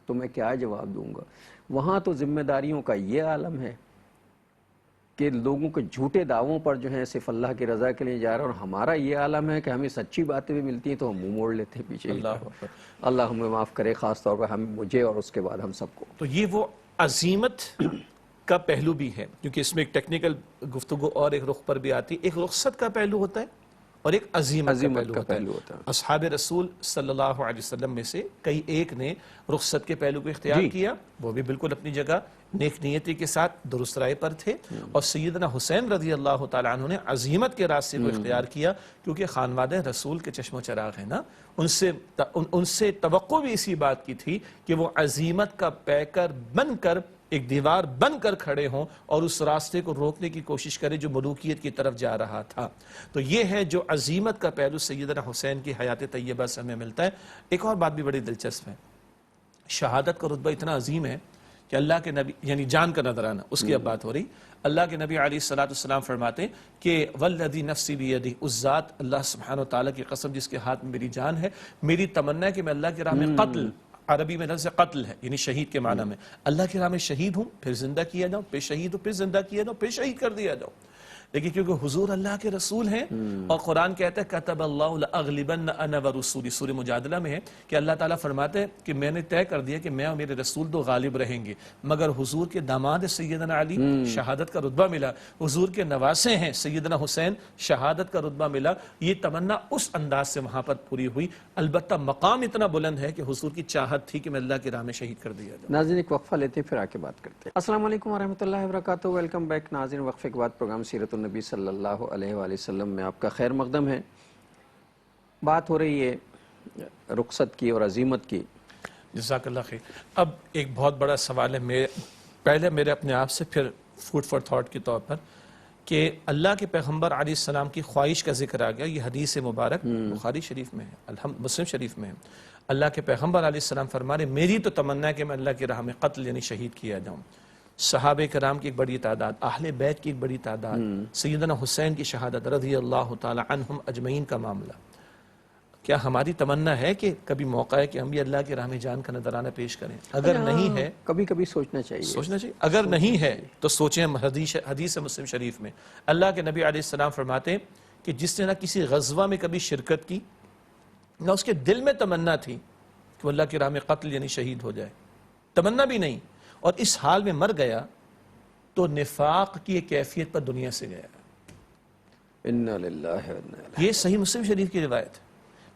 تو میں کیا جواب دوں گا؟ وہاں تو ذمہ داریوں کا یہ عالم ہے کہ لوگوں کے جھوٹے دعووں پر جو ہیں صرف اللہ کی رضا کے لیے جا رہے ہیں، اور ہمارا یہ عالم ہے کہ ہمیں سچی باتیں بھی ملتی ہیں تو ہم منہ موڑ لیتے ہیں پیچھے. اللہ ہمیں معاف کرے، خاص طور پر مجھے اور اس کے بعد ہم سب کو. تو یہ وہ عظیمت کا پہلو بھی ہے، کیونکہ اس میں ایک ٹیکنیکل گفتگو اور ایک رخ پر بھی آتی ہے۔ ایک رخصت کا پہلو ہوتا ہے اور ایک عزیمت کا پہلو ہوتا ہے۔ اصحاب رسول صلی اللہ علیہ وسلم میں سے کئی ایک نے رخصت کے پہلو کو اختیار کیا، وہ بھی بالکل اپنی جگہ نیک نیتی کے ساتھ درست رائے پر تھے، اور سیدنا حسین رضی اللہ تعالیٰ عنہ نے عزیمت کے راستے کو اختیار کیا، کیونکہ خانواد رسول کے چشم و چراغ ہے نا، ان سے توقع بھی اسی بات کی تھی کہ وہ عزیمت کا پیکر بن کر ایک دیوار بن کر کھڑے ہوں اور اس راستے کو روکنے کی کوشش کرے جو ملوکیت کی طرف جا رہا تھا۔ تو یہ ہے جو عزیمت کا پہلو سیدنا حسین کی حیات طیبہ سے ہمیں ملتا ہے۔ ایک اور بات بھی بڑی دلچسپ ہے، شہادت کا رتبہ اتنا عظیم ہے کہ اللہ کے نبی، یعنی جان کا نذرانہ، اس کی اب بات ہو رہی، اللہ کے نبی علیہ السلام فرماتے ہیں کہ والذی نفسی بیدہ، اس ذات اللہ سبحانہ وتعالی کی قسم جس کے ہاتھ میں میری جان ہے، میری تمنا ہے کہ میں اللہ کی راہ میں قتل، عربی میں لفظ قتل ہے یعنی شہید کے معنی میں، اللہ کی راہ میں شہید ہوں، پھر زندہ کیا جاؤں، پھر شہید ہوں، پھر زندہ کیا جاؤں، پھر شہید کر دیا جاؤں۔ لیکن کیونکہ حضور اللہ کے رسول ہیں اور قرآن کہتا ہے کتب اللہ لأغلبن انا ورسولی، سورہ مجادلہ میں ہے کہ اللہ تعالیٰ فرماتے ہیں کہ میں نے طے کر دیا کہ میں اور میرے رسول دو غالب رہیں گے، مگر حضور کے داماد سیدنا علی شہادت کا رتبہ ملا، حضور کے نواسے ہیں سیدنا حسین شہادت کا رتبہ ملا۔ یہ تمنا اس انداز سے وہاں پر پوری ہوئی، البتہ مقام اتنا بلند ہے کہ حضور کی چاہت تھی کہ میں اللہ کی راہ میں شہید کر دیا جاؤں۔ ناظرین ایک وقفہ لیتے ہیں پھر آ کے بات کرتے ہیں۔ السلام علیکم ورحمۃ اللہ وبرکاتہ، ویلکم بیک ناظرین، وقفے کے بعد پروگرام سیرت النبی صلی اللہ علیہ وآلہ وسلم میں آپ کا خیر مقدم ہے۔ بات ہو رہی ہے رخصت کی اور عزیمت کی۔ جزاک اللہ خیر۔ اب ایک بہت بڑا سوال ہے، پہلے میرے اپنے آپ سے، پھر فوڈ فار تھاٹ کے طور پر، کہ اللہ کے پیغمبر علیہ السلام کی خواہش کا ذکر آ گیا، یہ حدیث مبارک بخاری شریف میں ہے، مسلم شریف میں ہے۔ اللہ کے پیغمبر علیہ السلام فرما رہے میری تو تمنا ہے کہ میں اللہ کی راہ میں قتل یعنی شہید کیا جاؤں۔ صحابہ کرام کی ایک بڑی تعداد، اہل بیت کی ایک بڑی تعداد، سیدنا حسین کی شہادت رضی اللہ تعالی عنہم اجمعین کا معاملہ، کیا ہماری تمنا ہے کہ کبھی موقع ہے کہ ہم بھی اللہ کی راہ میں جان کا نذرانہ پیش کریں؟ اگر نہیں ہے، کبھی کبھی سوچنا چاہیے، اگر نہیں ہے تو سوچیں، حدیث مسلم شریف میں اللہ کے نبی علیہ السلام فرماتے ہیں کہ جس نے نہ کسی غزوہ میں کبھی شرکت کی، نہ اس کے دل میں تمنا تھی کہ وہ اللہ کی راہ میں قتل یعنی شہید ہو جائے، تمنا بھی نہیں، اور اس حال میں مر گیا، تو نفاق کی ایک کیفیت پر دنیا سے گیا۔ انا للہ و انا الیہ۔ یہ صحیح مسلم شریف کی روایت ہے۔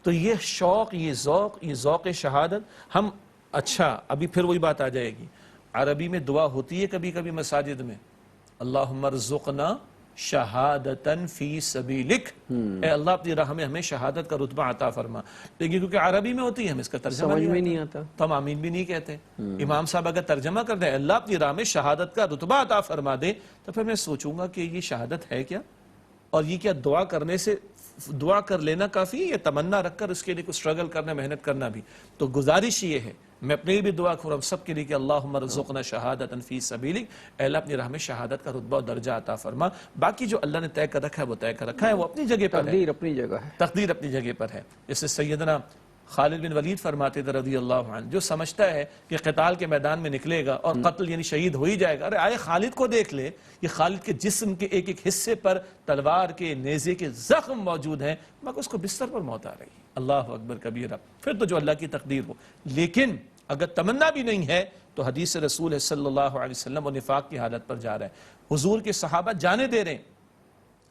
تو یہ شوق، یہ ذوق شہادت ہم، اچھا ابھی پھر وہی بات آ جائے گی، عربی میں دعا ہوتی ہے کبھی کبھی مساجد میں، اللہم ارزقنا شہادتاً فی سبیلک، اے اللہ اپنی راہ میں ہمیں شہادت کا رتبہ عطا فرما، لیکن کیونکہ عربی میں ہوتی ہے ہم اس کا ترجمہ سمجھ میں نہیں آتا، تو ہم آمین بھی نہیں کہتے۔ امام صاحب اگر ترجمہ کر دیں اللہ اپنی راہ میں شہادت کا رتبہ عطا فرما دے، تو پھر میں سوچوں گا کہ یہ شہادت ہے کیا، اور یہ کیا دعا کرنے سے دعا کر لینا کافی ہے یا تمنا رکھ کر اس کے لیے کچھ سٹرگل کرنا، محنت کرنا بھی؟ تو گزارش یہ ہے، میں اپنے لیے بھی دعا کروں، ہم سب کے لیے، کہ اللہم ارزقنا شہادتاً فی سبیلک، اے اللہ اپنی راہ میں شہادت کا رتبہ و درجہ عطا فرما۔ باقی جو اللہ نے طے کر رکھا ہے وہ طے کر رکھا ہے، وہ اپنی جگہ پر ہے، تقدیر اپنی جگہ ہے، تقدیر اپنی جگہ پر ہے۔ جیسے سیدنا خالد بن ولید فرماتے تھے رضی اللہ عنہ، جو سمجھتا ہے کہ قتال کے میدان میں نکلے گا اور قتل یعنی شہید ہو ہی جائے گا، ارے آئے خالد کو دیکھ لے، یہ خالد کے جسم کے ایک ایک حصے پر تلوار کے، نیزے کے زخم موجود ہیں، مگر اس کو بستر پر موت آ رہی ہے۔ اللہ اکبر کبیرہ، پھر تو جو اللہ کی تقدیر ہو۔ لیکن اگر تمنا بھی نہیں ہے تو حدیث رسول ہے صلی اللہ علیہ وسلم وہ نفاق کی حالت پر جا رہا ہے۔ حضور کے صحابہ جانے دے رہے ہیں،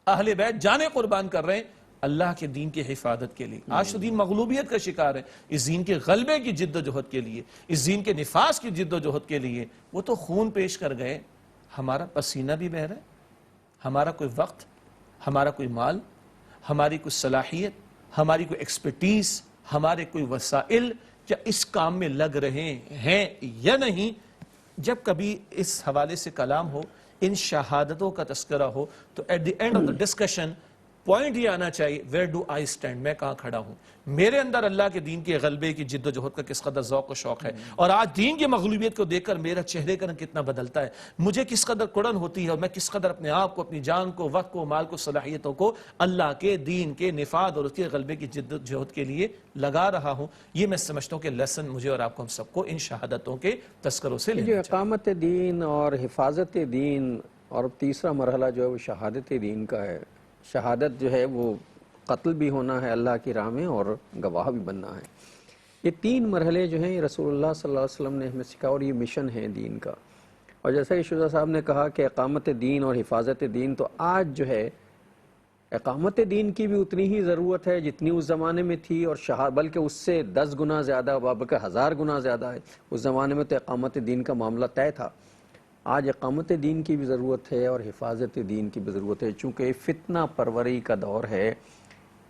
اہل بیت جانے قربان کر رہے ہیں اللہ کے دین کی حفاظت کے لیے۔ آج تو دین مغلوبیت کا شکار ہے، اس دین کے غلبے کی جد و جہد کے لیے، اس دین کے نفاذ کی جد و جہد کے لیے وہ تو خون پیش کر گئے، ہمارا پسینہ بھی بہہ رہا ہے، ہمارا کوئی وقت، ہمارا کوئی مال، ہماری کوئی صلاحیت، ہماری کوئی ایکسپرٹیز، ہمارے کوئی وسائل کیا اس کام میں لگ رہے ہیں یا نہیں؟ جب کبھی اس حوالے سے کلام ہو، ان شہادتوں کا تذکرہ ہو، تو at the end of the discussion point یہ آنا چاہیے، ویئر ڈو آئی اسٹینڈ، میں کہاں کھڑا ہوں، میرے اندر اللہ کے دین کے غلبے کی جد و جہد کا کس قدر ذوق و شوق ہے، اور آج دین کی مغلوبیت کو دیکھ کر میرا چہرے کا رنگ کتنا بدلتا ہے، مجھے کس قدر کڑن ہوتی ہے، اور میں کس قدر اپنے آپ کو، اپنی جان کو، وقت کو، مال کو، صلاحیتوں کو اللہ کے دین کے نفاذ اور اس کے غلبے کی جد و جہد کے لیے لگا رہا ہوں۔ یہ میں سمجھتا ہوں کہ لیسن مجھے اور آپ کو، ہم سب کو ان شہادتوں کے تذکروں سے لینا جو چاہیے۔ اقامت دین اور حفاظت دین، اور تیسرا مرحلہ جو ہے وہ شہادت دین کا ہے۔ شہادت جو ہے وہ قتل بھی ہونا ہے اللہ کی راہ میں اور گواہ بھی بننا ہے۔ یہ تین مرحلے جو ہیں رسول اللہ صلی اللہ علیہ وسلم نے ہمیں سکھایا، اور یہ مشن ہے دین کا۔ اور جیسا کہ شجاع صاحب نے کہا کہ اقامت دین اور حفاظت دین، تو آج جو ہے اقامت دین کی بھی اتنی ہی ضرورت ہے جتنی اس زمانے میں تھی، اور بلکہ اس سے 10 گنا زیادہ، بلکہ 1000 گنا زیادہ ہے۔ اس زمانے میں تو اقامت دین کا معاملہ طے تھا، آج اقامت دین کی بھی ضرورت ہے اور حفاظت دین کی بھی ضرورت ہے، چونکہ فتنہ پروری کا دور ہے،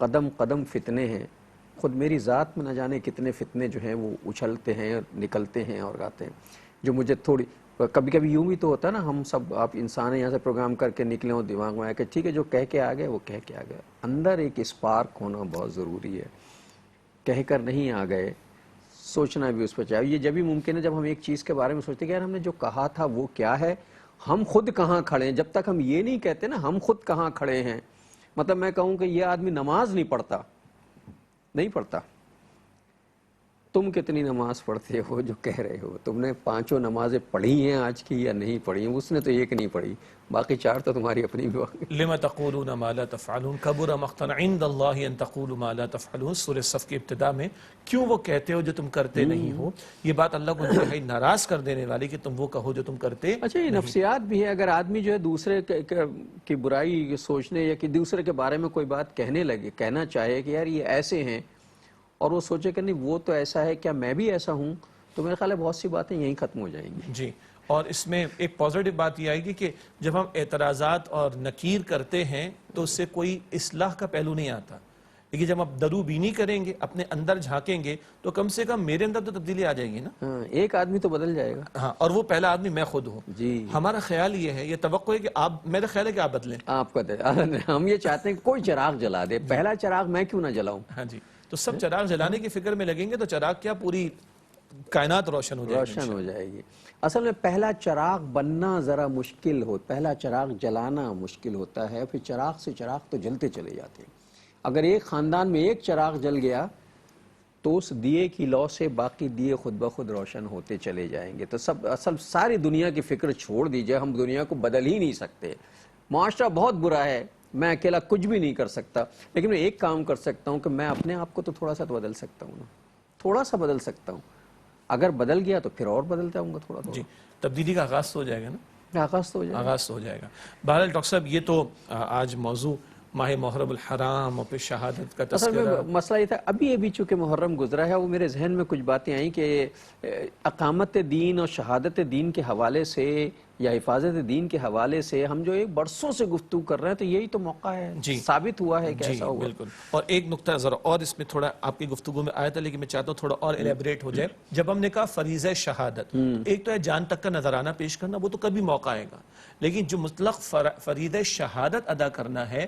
قدم قدم فتنے ہیں۔ خود میری ذات میں نہ جانے کتنے فتنے جو ہیں وہ اچھلتے ہیں، نکلتے ہیں اور آتے ہیں، جو مجھے تھوڑی کبھی کبھی یوں بھی تو ہوتا ہے نا، ہم سب آپ انسان ہیں، یہاں سے پروگرام کر کے نکلے ہوں، دماغ میں آیا کہ ٹھیک ہے جو کہہ کے آ گئے وہ کہہ کے آ گئے، اندر ایک اسپارک ہونا بہت ضروری ہے، کہہ کر نہیں آ گئے، سوچنا بھی اس پر چاہیے۔ یہ جب بھی ممکن ہے جب ہم ایک چیز کے بارے میں سوچتے ہیں کہ یار ہم نے جو کہا تھا وہ کیا ہے، ہم خود کہاں کھڑے ہیں۔ جب تک ہم یہ نہیں کہتے نا ہم خود کہاں کھڑے ہیں، مطلب میں کہوں کہ یہ آدمی نماز نہیں پڑھتا، تم کتنی نماز پڑھتے ہو جو کہہ رہے ہو، تم نے 5 نمازیں پڑھی ہیں آج کی یا نہیں پڑھی ہیں، اس نے تو ایک نہیں پڑھی، باقی 4 تو تمہاری اپنی بھی ہوگی۔ لما تقولون ما لا تفعلون کبر مقتا عند اللہ ان تقولوا ما لا تفعلون، سورہ صف کی ابتدا میں کیوں وہ کہتے ہو جو تم کرتے نہیں ہو، یہ بات اللہ کو انتہائی ناراض کر دینے والی کہ تم وہ کہو جو تم کرتے۔ اچھا یہ نفسیات بھی ہے، اگر آدمی جو ہے دوسرے کی برائی سوچنے یا کہ دوسرے کے بارے میں کوئی بات کہنا چاہے کہ یار یہ ایسے ہیں، اور وہ سوچے کہ نہیں وہ تو ایسا ہے، کیا میں بھی ایسا ہوں، تو میرے خیال ہے بہت سی باتیں یہیں ختم ہو جائیں گی۔ جی، اور اس میں ایک پازیٹیو بات یہ آئے گی کہ جب ہم اعتراضات اور نکیر کرتے ہیں تو اس سے کوئی اصلاح کا پہلو نہیں آتا، لیکن جب آپ درو بینی کریں گے، اپنے اندر جھانکیں گے، تو کم سے کم میرے اندر تو تبدیلی آ جائے گی نا۔ ہاں ایک آدمی تو بدل جائے گا، ہاں، اور وہ پہلا آدمی میں خود ہوں۔ جی ہمارا خیال یہ ہے، یہ توقع ہے کہ آپ، میرا خیال ہے کہ آپ بدلیں۔ آپ کا ہم یہ چاہتے ہیں کہ کوئی چراغ جلا دے، پہلا چراغ میں کیوں نہ جلاؤں۔ ہاں جی، تو سب چراغ جلانے کی فکر میں لگیں گے تو چراغ کیا پوری کائنات روشن ہو جائے گی۔ روشن ہو جائے گی۔ اصل میں پہلا چراغ بننا ذرا مشکل ہو، پہلا چراغ جلانا مشکل ہوتا ہے، پھر چراغ سے چراغ تو جلتے چلے جاتے ہیں۔ اگر ایک خاندان میں ایک چراغ جل گیا تو اس دیے کی لو سے باقی دیے خود بخود روشن ہوتے چلے جائیں گے۔ تو ساری دنیا کی فکر چھوڑ دیجئے، ہم دنیا کو بدل ہی نہیں سکتے، معاشرہ بہت برا ہے، میں اکیلا کچھ بھی نہیں کر سکتا، لیکن میں ایک کام کر سکتا ہوں کہ میں اپنے آپ کو تو تھوڑا سا بدل سکتا ہوں نا، تھوڑا سا بدل سکتا ہوں، اگر بدل گیا تو پھر اور بدل جاؤں گا تھوڑا جی، تبدیلی کا آغاز تو ہو جائے گا نا، آغاز تو ہو جائے آغاز تو ہو جائے گا۔ بہرحال ڈاکٹر صاحب یہ تو آج موضوع ماہ محرم الحرام اور پھر شہادت کا اصل میں تذکرہ۔ مسئلہ یہ تھا، ابھی چونکہ محرم گزرا ہے، وہ میرے ذہن میں کچھ باتیں آئیں کہ اقامت دین اور شہادت دین کے حوالے سے یا حفاظت دین کے حوالے سے ہم جو ایک برسوں سے گفتگو کر رہے ہیں، تو یہی تو موقع ہے، جی ثابت ہوا ہے کہ جی ایسا ہوا۔ بالکل، اور ایک نقطہ ذرا اور اس میں تھوڑا آپ کی گفتگو میں آیا تھا، لیکن میں چاہتا ہوں تھوڑا اور ایلیبریٹ ہو جائے۔ جب ہم نے کہا فریضہ شہادت، ایک تو ہے جان تک کا نذرانہ پیش کرنا، وہ تو کبھی موقع آئے گا، لیکن جو مطلق فریضہ شہادت ادا کرنا ہے،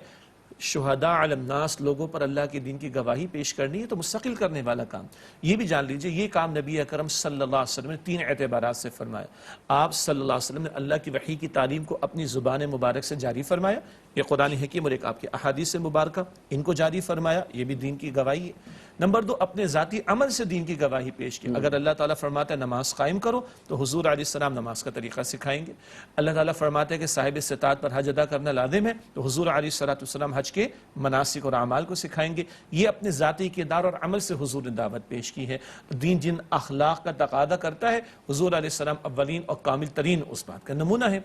شہداء علی الناس، لوگوں پر اللہ کے دین کی گواہی پیش کرنی ہے، تو مستقل کرنے والا کام۔ یہ بھی جان لیجئے یہ کام نبی اکرم صلی اللہ علیہ وسلم نے 3 اعتبارات سے فرمایا۔ آپ صلی اللہ علیہ وسلم نے اللہ کی وحی کی تعلیم کو اپنی زبان مبارک سے جاری فرمایا، یہ قرآن حکیم اور ایک آپ کے احادیث مبارکہ، ان کو جاری فرمایا، یہ بھی دین کی گواہی ہے۔ نمبر 2، اپنے ذاتی عمل سے دین کی گواہی پیش کی۔ اگر اللہ تعالیٰ فرماتا ہے نماز قائم کرو تو حضور علیہ السلام نماز کا طریقہ سکھائیں گے۔ اللہ تعالیٰ فرماتا ہے کہ صاحب استطاعت پر حج ادا کرنا لازم ہے تو حضور علیہ السلام حج کے مناسک اور اعمال کو سکھائیں گے۔ یہ اپنے ذاتی کردار اور عمل سے حضور نے دعوت پیش کی ہے۔ دین جن اخلاق کا تقاضا کرتا ہے، حضور علیہ السلام اولین اور کامل ترین اس بات کا نمونہ ہے۔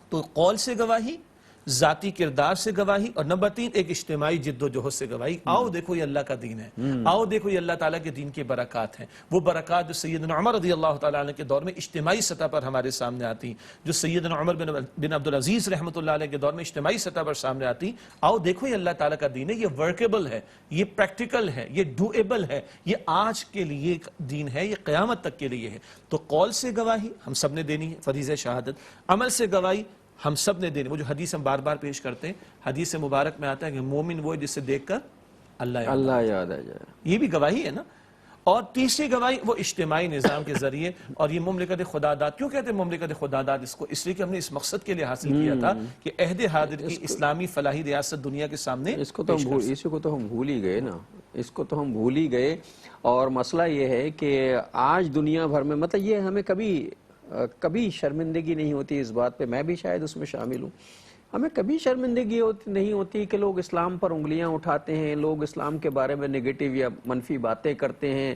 تو قول سے گواہی، ذاتی کردار سے گواہی، اور نمبر 3 ایک اجتماعی جد و جہد سے گواہی۔ آؤ دیکھو یہ اللہ کا دین ہے، آؤ دیکھو یہ اللہ تعالیٰ کے دین کی برکات ہیں، وہ برکات جو سیدنا عمر رضی اللہ تعالیٰ عنہ کے دور میں اجتماعی سطح پر ہمارے سامنے آتی، جو سیدنا عمر بن عبدالعزیز رحمۃ اللہ علیہ کے دور میں اجتماعی سطح پر سامنے آتی۔ آؤ دیکھو یہ اللہ تعالیٰ کا دین ہے، یہ ورکیبل ہے، یہ پریکٹیکل ہے، یہ ڈوئیبل ہے، یہ آج کے لیے دین ہے، یہ قیامت تک کے لیے ہے۔ تو قول سے گواہی ہم سب نے دینی ہے، فریضہ شہادت، عمل سے گواہی ہم سب نے دینی۔ وہ جو حدیث ہم بار بار پیش کرتے ہیں، حدیث مبارک میں آتا ہے کہ مومن وہ ہے جسے دیکھ کر اللہ یاد آ جائے، یہ بھی گواہی ہے نا۔ اور تیسری گواہی وہ اجتماعی نظام کے ذریعے، اور یہ مملکت خدا داد، کیوں کہتے ہیں مملکت خدا داد اس کو؟ اس لیے کہ ہم نے اس مقصد کے لیے حاصل کیا تھا کہ عہد حاضر کی اسلامی فلاحی ریاست دنیا کے سامنے اسی کو تو ہم بھول ہی گئے نا، اس کو تو ہم بھول ہی گئے۔ اور مسئلہ یہ ہے کہ آج دنیا بھر میں، مطلب یہ ہمیں کبھی شرمندگی نہیں ہوتی اس بات پہ، میں بھی شاید اس میں شامل ہوں، ہمیں کبھی شرمندگی نہیں ہوتی کہ لوگ اسلام پر انگلیاں اٹھاتے ہیں، لوگ اسلام کے بارے میں نگیٹو یا منفی باتیں کرتے ہیں،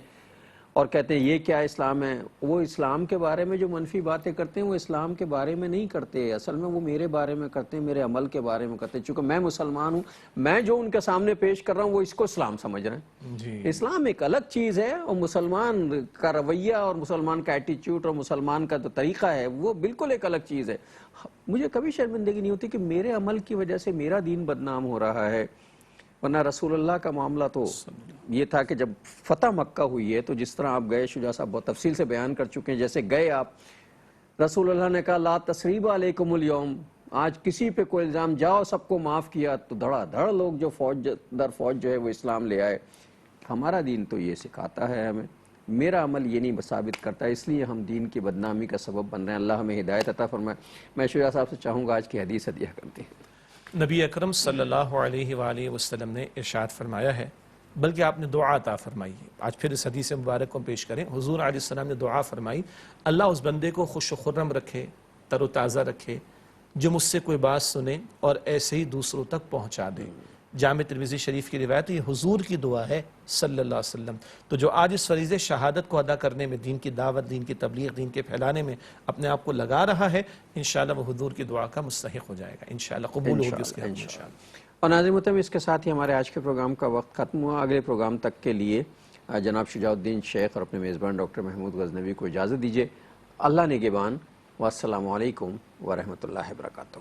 اور کہتے ہیں یہ کیا اسلام ہے. وہ اسلام کے بارے میں جو منفی باتیں کرتے ہیں وہ اسلام کے بارے میں نہیں کرتے، اصل میں وہ میرے بارے میں کرتے ہیں، میرے عمل کے بارے میں کرتے ہیں. چونکہ میں مسلمان ہوں، میں جو ان کے سامنے پیش کر رہا ہوں وہ اس کو اسلام سمجھ رہے ہیں. جی اسلام ایک الگ چیز ہے، اور مسلمان کا رویہ اور مسلمان کا ایٹیچیوڈ اور مسلمان کا جو طریقہ ہے وہ بالکل ایک الگ چیز ہے. مجھے کبھی شرمندگی نہیں ہوتی کہ میرے عمل کی وجہ سے میرا دین بدنام ہو رہا ہے. ورنہ رسول اللہ کا معاملہ تو یہ تھا کہ جب فتح مکہ ہوئی ہے تو جس طرح آپ گئے، شجاع صاحب بہت تفصیل سے بیان کر چکے ہیں، جیسے گئے آپ، رسول اللہ نے کہا لا تثریب علیکم اليوم، آج کسی پہ کوئی الزام، جاؤ سب کو معاف کیا، تو دھڑا دھڑ لوگ جو فوج در فوج جو ہے وہ اسلام لے آئے. ہمارا دین تو یہ سکھاتا ہے ہمیں، میرا عمل یہ نہیں ثابت کرتا، اس لیے ہم دین کی بدنامی کا سبب بن رہے ہیں. اللہ ہمیں ہدایت عطا فرمائے. میں شجاع صاحب سے چاہوں گا آج کی حدیث ہدیہ کرتے ہیں. نبی اکرم صلی اللہ علیہ وآلہ وسلم نے ارشاد فرمایا ہے، بلکہ آپ نے دعا عطا فرمائی ہے. آج پھر اس حدیث مبارک کو پیش کریں. حضور علیہ السلام نے دعا فرمائی، اللہ اس بندے کو خوش و خرم رکھے، تر و تازہ رکھے، جو مجھ سے کوئی بات سنے اور ایسے ہی دوسروں تک پہنچا دے. جامع ترمذی شریف کی روایت، یہ حضور کی دعا ہے صلی اللہ علیہ وسلم. تو جو آج اس فریضہ شہادت کو ادا کرنے میں، دین کی دعوت، دین کی تبلیغ، دین کے پھیلانے میں اپنے آپ کو لگا رہا ہے، انشاءاللہ وہ حضور کی دعا کا مستحق ہو جائے گا. انشاءاللہ قبول ہوگی اس کے حق میں انشاءاللہ. اور ناظرین محترم، اس کے ساتھ ہی ہمارے آج کے پروگرام کا وقت ختم ہوا. اگلے پروگرام تک کے لیے جناب شجاع الدین شیخ اور اپنے میزبان ڈاکٹر محمود غزنوی کو اجازت دیجیے. اللہ نگہبان، والسلام علیکم ورحمۃ اللہ وبرکاتہ.